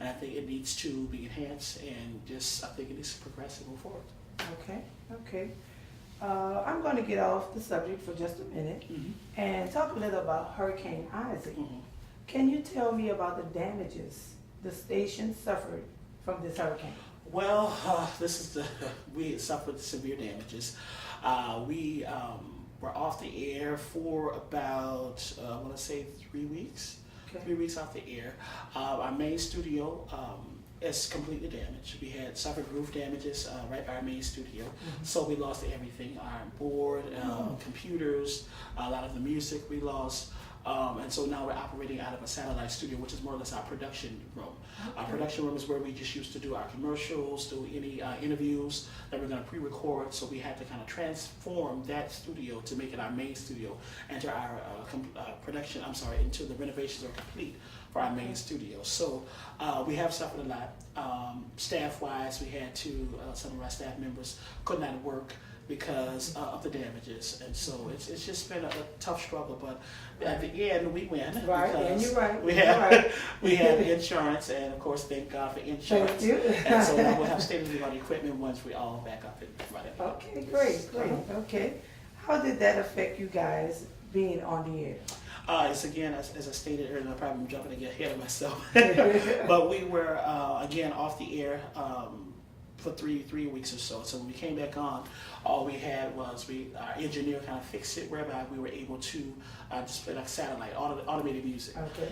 and I think it needs to be enhanced, and just I think it needs to progress and move forward. Okay, okay. I'm going to get off the subject for just a minute and talk a little about Hurricane Isaac. Can you tell me about the damages the station suffered from this hurricane? Well, we suffered severe damages. We were off the air for about, I want to say 3 weeks. Okay. 3 weeks off the air. Our main studio is completely damaged. We had suffered roof damages right by our main studio, so we lost everything: our board, computers, a lot of the music we lost. And so now we're operating out of a satellite studio, which is more or less our production room. Okay. Our production room is where we just used to do our commercials, do any interviews that we're going to pre-record. So we had to kind of transform that studio to make it our main studio, and to our into the renovations are complete for our main studio. So we have suffered a lot. Staff-wise, we had to, some of our staff members could not work because of the damages, and so it's just been a tough struggle, but at the end we win. Right, and you're right. We had insurance, and of course thank God for insurance. Thank you. And so now we'll have state-of-the-art equipment once we all back up and running. Okay, great. Okay, how did that affect you guys being on the air? It's again, as I stated earlier, I'm probably jumping to get ahead of myself, but we were again off the air for three weeks or so. So when we came back on, all we had was our engineer kind of fixed it, whereby we were able to display like satellite automated music. Okay.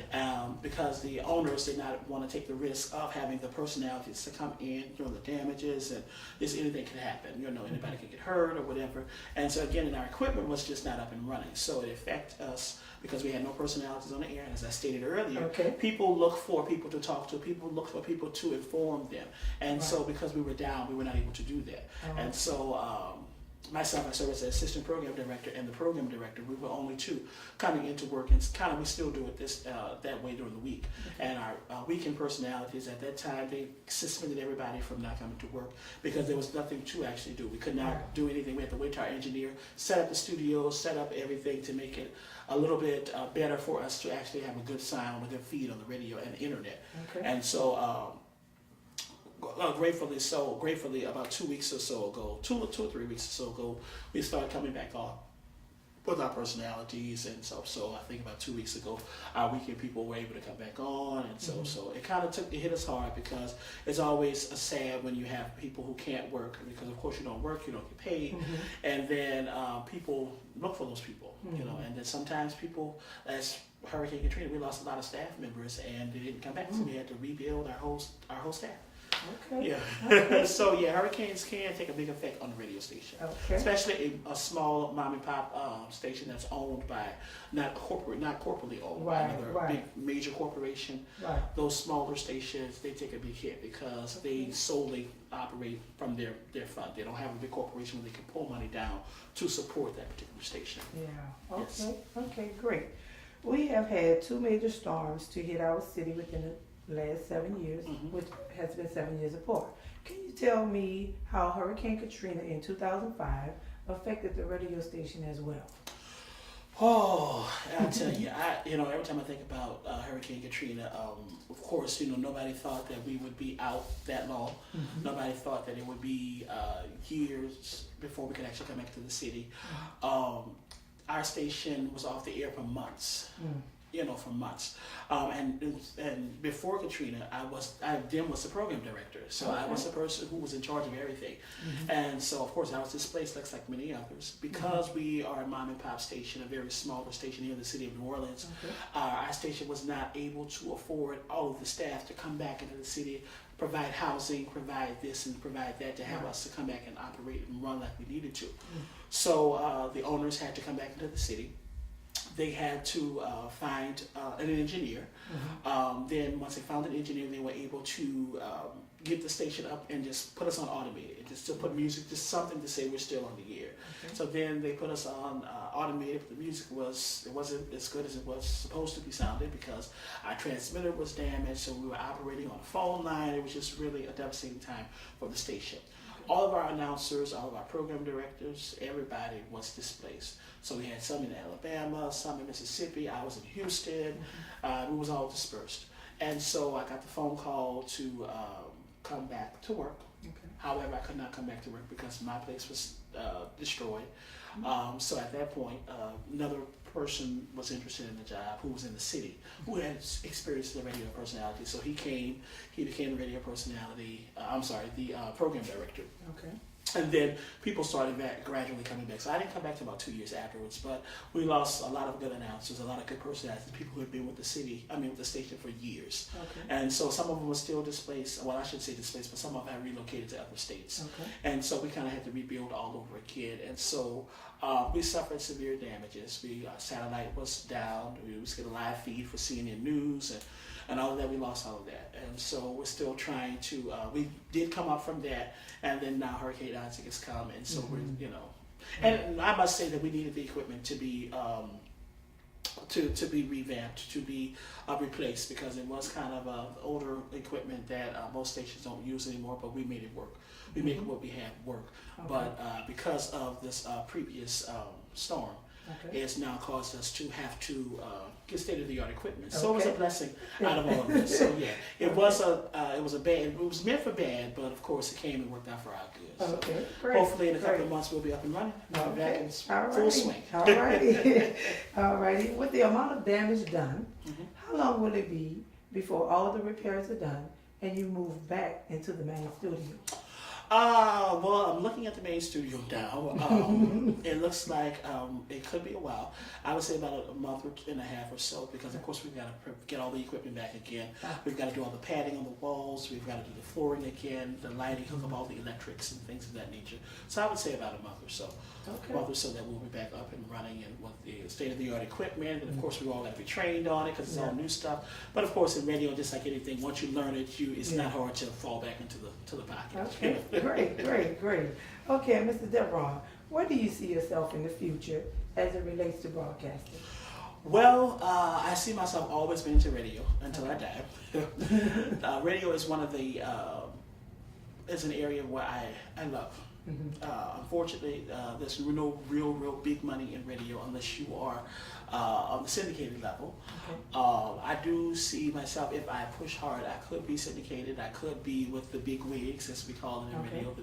Because the owners did not want to take the risk of having the personalities to come in, the damages, and just anything could happen. Anybody could get hurt or whatever. And so again, and our equipment was just not up and running, so it affected us because we had no personalities on the air. And as I stated earlier, people look for people to talk to. People look for people to inform them. And so because we were down, we were not able to do that. And so myself, I serve as the assistant program director and the program director. We were only two coming into work, and we still do it that way during the week. And our weekend personalities at that time, they suspended everybody from not coming to work because there was nothing to actually do. We could not do anything. We had to wait till our engineer set up the studio, set up everything to make it a little bit better for us to actually have a good sound with a feed on the radio and the internet. And so gratefully about 2 weeks or so ago, 2 or 3 weeks or so ago, we started coming back on with our personalities. And so I think about 2 weeks ago, our weekend people were able to come back on. And so it kind of hit us hard, because it's always sad when you have people who can't work, because of course you don't work, you don't get paid. And then people look for those people, and then sometimes people, as Hurricane Katrina, we lost a lot of staff members and they didn't come back, so we had to rebuild our whole staff. Okay. Yeah. So yeah, hurricanes can take a big effect on the radio station, especially a small mom and pop station that's owned by not corporately owned by another big major corporation. Those smaller stations, they take a big hit because they solely operate from their fund. They don't have a big corporation where they can pull money down to support that particular station. Yeah. Okay. Okay. Great. We have had 2 major storms to hit our city within the last 7 years, which has been 7 years apart. Can you tell me how Hurricane Katrina in 2005 affected the radio station as well? Oh, I'll tell you, every time I think about Hurricane Katrina, of course, nobody thought that we would be out that long. Nobody thought that it would be years before we could actually come back to the city. Our station was off the air for months. For months. And before Katrina, I then was the program director. So I was the person who was in charge of everything. And so, of course, I was displaced like many others. Because we are a mom and pop station, a very smaller station here in the city of New Orleans, our station was not able to afford all of the staff to come back into the city, provide housing, provide this and provide that, to have us to come back and operate and run like we needed to. So the owners had to come back into the city. They had to find an engineer. Then once they found an engineer, they were able to get the station up and just put us on automated, just to put music, just something to say we're still on the air. So then they put us on automated. The music wasn't as good as it was supposed to be sounding, because our transmitter was damaged, so we were operating on a phone line. It was just really a devastating time for the station. All of our announcers, all of our program directors, everybody was displaced. So we had some in Alabama, some in Mississippi. I was in Houston. We was all dispersed. And so I got the phone call to come back to work. Okay. However, I could not come back to work because my place was destroyed. So at that point, another person was interested in the job who was in the city, who had experience as a radio personality. So he came, he became the radio personality, the program director. Okay. And then people started gradually coming back. So I didn't come back to about 2 years afterwards, but we lost a lot of good announcers, a lot of good personalities, people who had been with the with the station for years. Okay. And so some of them were still displaced. Well, I shouldn't say displaced, but some of them had relocated to other states. Okay. And so we kind of had to rebuild all over again. And so we suffered severe damages. Satellite was down. We was getting a live feed for CNN News and all of that. We lost all of that. And so we're still trying to, we did come up from that. And then now Hurricane Isaac has come. And so we're, and I must say that we needed the equipment to be, to be revamped, to be replaced, because it was kind of older equipment that most stations don't use anymore, but we made it work. We made what we had work. Okay. But because of this previous storm, Okay. it's now caused us to have to get state-of-the-art equipment. So it was a Okay. blessing out of all of this. So yeah, it was it was meant for bad, but of course it came and worked out for our good. So Okay. Great. hopefully in a couple Great. of months we'll be up and running. We'll be back Okay. in All full righty. swing. All righty. All righty. With the amount of damage done, Mhm. how long will it be before all the repairs are done and you move back into the main studio? Well, I'm looking at the main studio now. It looks like it could be a while. I would say about a month and a half or so, because of course we've got to get all the equipment back again. We've got to do all the padding on the walls. We've got to do the flooring again, the lighting, hook up all the electrics and things of that nature. So I would say about a month or so. Okay. A month or so that we'll be back up and running and with the state-of-the-art equipment. And of course we all got to be trained on it because it's all new stuff. But of course in radio, just like anything, once you learn it, it's not hard to fall back into the pocket. Okay. Great. Okay, Mr. Deveron, where do you see yourself in the future as it relates to broadcasting? Well, I see myself always being into radio until I die. Radio is one of the, is an area where I love. Unfortunately, there's no real big money in radio unless you are on the syndicated level. Okay. I do see myself, if I push hard, I could be syndicated. I could be with the big wigs, as we call it in Okay. radio,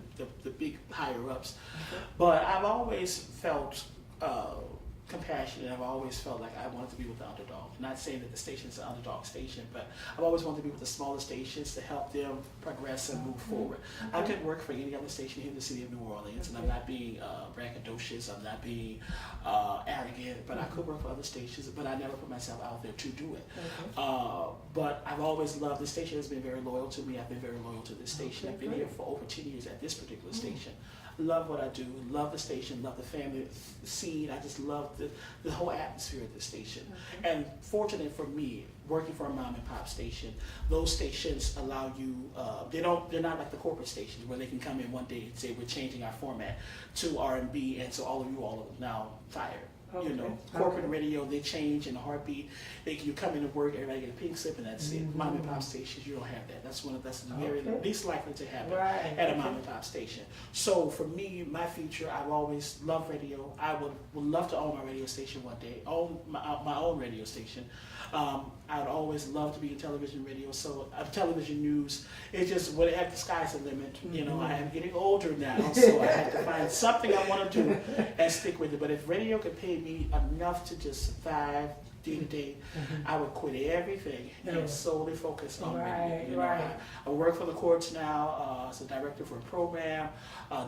the big higher ups. Okay. But I've always felt compassionate. I've always felt like I wanted to be with the underdog. Not saying that the station is an underdog station, but I've always wanted to be with the smaller stations to help them progress and move forward. I could work for any other station here in the city of New Orleans, and I'm not being braggadocious, I'm not being arrogant, but I could work for other stations, but I never put myself out there to do it. Okay. But I've always loved, this station has been very loyal to me. I've been very loyal to this station. Okay, I've been great. here for over 10 years at this particular station. Love what I do, love the station, love the family scene. I just love the whole atmosphere of the station. Okay. And fortunate for me, working for a mom and pop station, those stations allow you, they're not like the corporate stations where they can come in one day and say we're changing our format to R&B, and so all of you all are now fired. Okay. You know, corporate radio, they change in a heartbeat. You come into work, everybody get a pink slip, and that's it. Mom and pop stations, you don't have that. That's the very least likely to happen at a mom and pop station. So for me, my future, I've always loved radio. I would love to own my radio station one day, own my own radio station. I'd always love to be in television, radio, so television news. It's just whatever, the sky's the limit. You know, I am getting older now, so I have to find something I want to do and stick with it. But if radio could pay me enough to just survive day to day, I would quit everything and solely focus on radio. You know, I work for the courts now as a director for a program.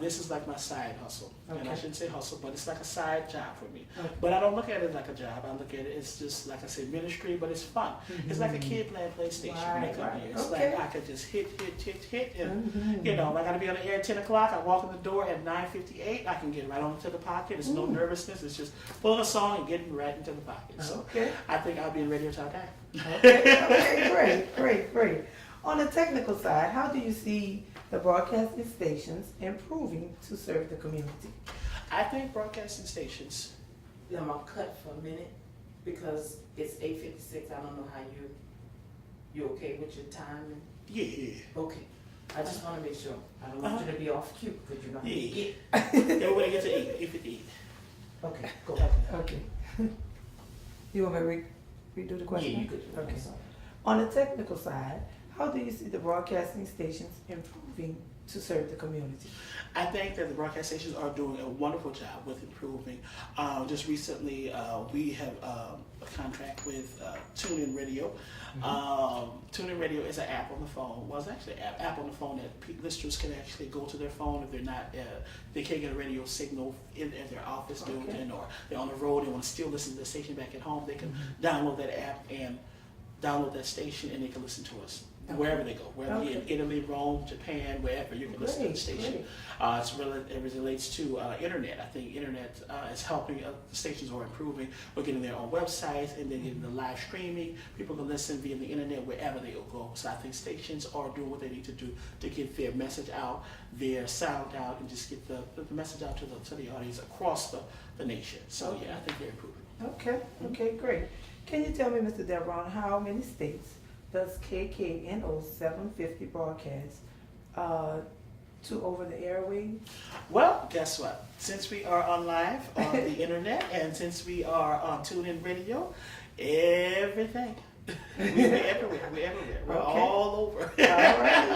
This is like my side hustle. And I shouldn't say hustle, but it's like a side job for me. But I don't look at it like a job. I look at it, it's just like I said, ministry, but it's fun. It's like a kid playing PlayStation when they come here. It's like I could just hit, and you know, I got to be on the air at 10 o'clock. I walk in the door at 9:58. I can get right on into the pocket. There's no nervousness. It's just pulling a song and getting right into the pocket. So I think I'll be in radio till I die. Okay, great. On the technical side, how do you see the broadcasting stations improving to serve the community? I think broadcasting stations. I'm gonna cut for a minute because it's 8:56. I don't know how you okay with your time? Yeah. Okay. I just want to make sure. I don't want you to be off cue because you know how you Yeah. get. Yeah, we're gonna get to 8:58. Okay, go. Okay. You want me to redo the question? Yeah, you could. Okay. On the technical side, how do you see the broadcasting stations improving to serve the community? I think that the broadcast stations are doing a wonderful job with improving. Just recently, we have a contract with TuneIn Radio. TuneIn Radio is an app on the phone. Well, it's actually an app on the phone that listeners can actually go to their phone if they're not, they can't get a radio signal in their office building, or they're on the road and want to still listen to the station back at home. They can download that app and download that station, and they can listen to us wherever they go, wherever you're in Italy, Rome, Japan, wherever you can listen to the station. It relates to internet. I think internet is helping. The stations are improving. We're getting their own websites, and then getting the live streaming. People can listen via the internet wherever they go. So I think stations are doing what they need to do to get their message out, their sound out, and just get the message out to the audience across the nation. So yeah, I think they're improving. Okay, great. Can you tell me, Mr. Devron, how many states does KKNO 750 broadcast to over the airwaves? Well, guess what? Since we are on live on the internet, and since we are on TuneIn Radio, everything. We're everywhere. We're all over.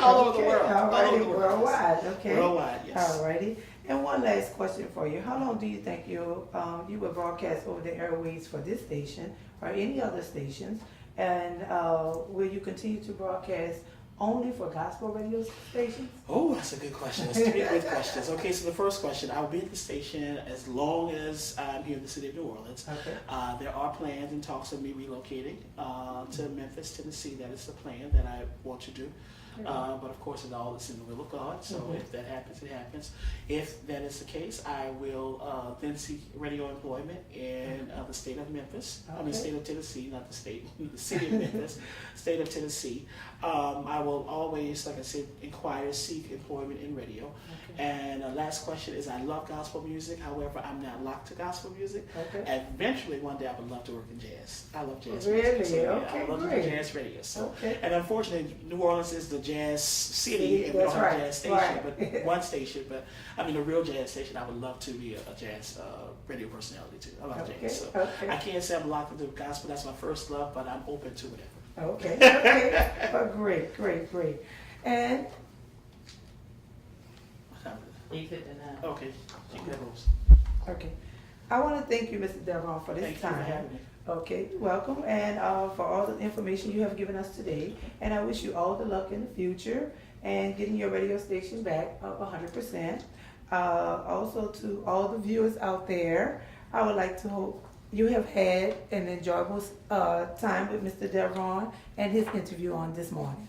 All over the world. All over the world. Worldwide. Okay. Worldwide, yes. Alrighty. And one last question for you. How long do you think you will broadcast over the airwaves for this station or any other stations? And will you continue to broadcast only for gospel radio stations? Oh, that's a good question. That's three good questions. Okay, so the first question, I'll be at the station as long as I'm here in the city of New Orleans. Okay. There are plans and talks of me relocating to Memphis, Tennessee. That is the plan that I want to do. But of course, it all is in the will of God. So if that happens, it happens. If that is the case, I will then seek radio employment in the state of Memphis. I mean, state of Tennessee, not the state, the city of Memphis, state of Tennessee. I will always, like I said, seek employment in radio. And last question is, I love gospel music. However, I'm not locked to gospel music. Eventually, one day, I would love to work in jazz. I love jazz music. So, I love to do jazz radio. So, and unfortunately, New Orleans is the jazz city, and we don't have a jazz station, but one station. But I mean, a real jazz station. I would love to be a jazz radio personality too. I love jazz. So I can't say I'm locked into gospel. That's my first love, but I'm open to whatever. Great. And 8:59. Okay, okay, I want to thank you, Mr. Devron, for this time. Thank you for having me. Okay, welcome, and for all the information you have given us today. And I wish you all the luck in the future and getting your radio station back up 100%. Also, to all the viewers out there, I would like to hope you have had an enjoyable time with Mr. Devron and his interview on this morning.